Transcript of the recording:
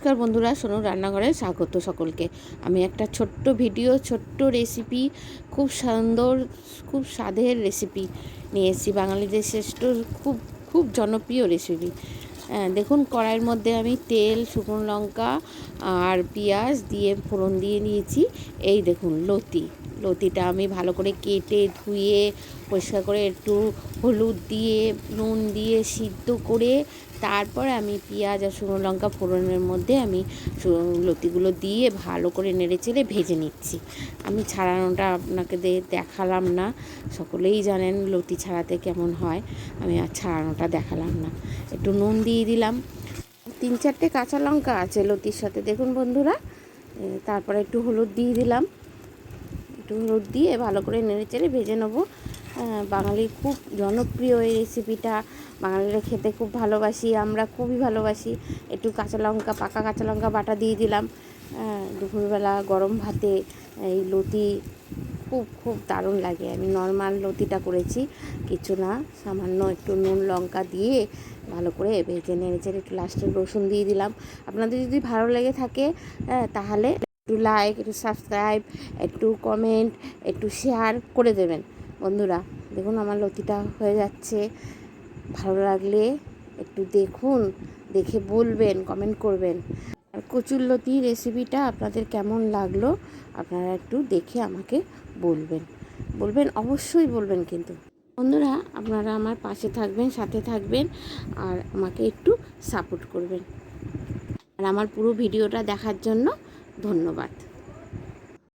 নমস্কার বন্ধুরা, সোনুর রান্নাঘরে স্বাগত সকলকে। আমি একটা ছোট্ট ভিডিও, ছোট্ট রেসিপি, খুব সুন্দর, খুব স্বাদের রেসিপি নিয়ে এসেছি। বাঙালিদের শ্রেষ্ঠ খুব খুব জনপ্রিয় রেসিপি। দেখুন, কড়াইয়ের মধ্যে আমি তেল, শুকনো লঙ্কা আর পেঁয়াজ দিয়ে ফোড়ন দিয়ে নিয়েছি। এই দেখুন লতিটা আমি ভালো করে কেটে ধুয়ে পরিষ্কার করে একটু হলুদ দিয়ে নুন দিয়ে সিদ্ধ করে তারপর আমি পেঁয়াজ আর শুকনো লঙ্কা ফোড়নের মধ্যে আমি লতিগুলো দিয়ে ভালো করে নেড়েচেড়ে ভেজে নিচ্ছি। আমি ছাড়ানোটা আপনাকে দেখালাম না, সকলেই জানেন লতি ছাড়াতে কেমন হয়। আমি আর ছাড়ানোটা দেখালাম না। একটু নুন দিয়ে দিলাম, 3-4টে কাঁচা লঙ্কা আছে লতির সাথে, দেখুন বন্ধুরা। তারপরে একটু হলুদ দিয়ে দিলাম, একটু হলুদ দিয়ে ভালো করে নেড়েচেড়ে ভেজে নেবো। বাঙালির খুব জনপ্রিয় এই রেসিপিটা, বাঙালিরা খেতে খুব ভালোবাসি, আমরা খুবই ভালোবাসি। একটু কাঁচা লঙ্কা, পাকা কাঁচা লঙ্কা বাটা দিয়ে দিলাম। দুপুরবেলা গরম ভাতে এই লতি খুব খুব দারুণ লাগে। আমি নর্মাল লতিটা করেছি, কিছু না, সামান্য একটু নুন লঙ্কা দিয়ে ভালো করে ভেজে নেড়েচেড়ে একটু লাস্টে রসুন দিয়ে দিলাম। আপনাদের যদি ভালো লেগে থাকে তাহলে একটু লাইক, একটু সাবস্ক্রাইব, একটু কমেন্ট, একটু শেয়ার করে দেবেন বন্ধুরা। দেখুন আমার লতিটা হয়ে যাচ্ছে। ভালো লাগলে একটু দেখুন, দেখে বলবেন, কমেন্ট করবেন। আর কচুর লতি রেসিপিটা আপনাদের কেমন লাগলো আপনারা একটু দেখে আমাকে বলবেন, অবশ্যই বলবেন। কিন্তু বন্ধুরা, আপনারা আমার পাশে থাকবেন, সাথে থাকবেন আর আমাকে একটু সাপোর্ট করবেন। আর আমার পুরো ভিডিওটা দেখার জন্য ধন্যবাদ।